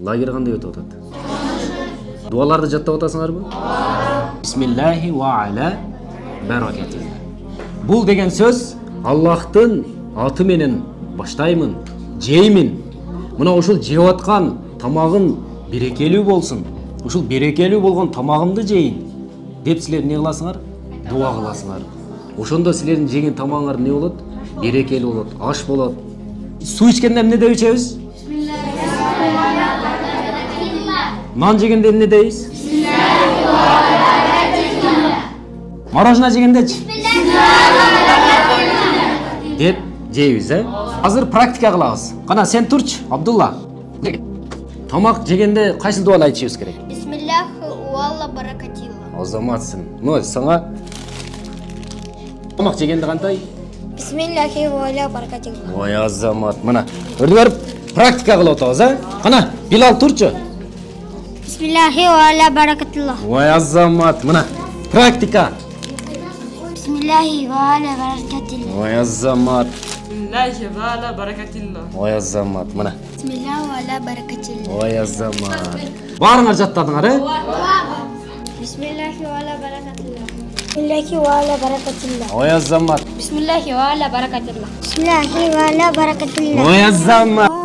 Лагерь кандай өтүп атат? Дуаларды жаттап атасыңарбы? Бисмиллахи ва аля баракатилла. Бул деген сөз Аллахтын аты менен баштаймын, жеймин. Мына ушул жеп аткан тамагым берекелүү болсун. Ушул берекелүү болгон тамагымды жейин деп силер не кыласыңар? Дуа кыласыңар. Ошондо силердин жеген тамагыңар не болот? Берекелүү болот, аш болот. Суу ичкенде эмне деп ичебиз? Нан жегенде эмне дейбиз? Мороженое жегендечи? Деп жейбиз, Азыр практика кылабыз. Кана сен турчу, Абдулла. Тамак жегенде кайсы дуаны айтышыбыз керек? Бисмиллахи ва аля баракатилла. Азаматсың. Ну, саңа тамак жегенде кандай? Бисмиллахи ва аля баракатилла. Ой, азамат. Мына, өрдү барып практика кылып атабыз, Кана, Билал турчу. Бисмиллахи ва аля баракатилла. Ой, азамат. Мына, практика. Бисмиллахи ва аля баракатилла. Ой, азамат. Бисмиллахи ва аля баракатилла. Ой, азамат. Мына. Бисмиллахи ва аля баракатилла. Ой, азамат. Баарыңар жаттадыңар, Бисмиллахи ва аля баракатилла. Бисмиллахи ва аля баракатилла. Ой, азамат. Бисмиллахи ва аля баракатилла. Бисмиллахи ва аля баракатилла. Ой, азамат.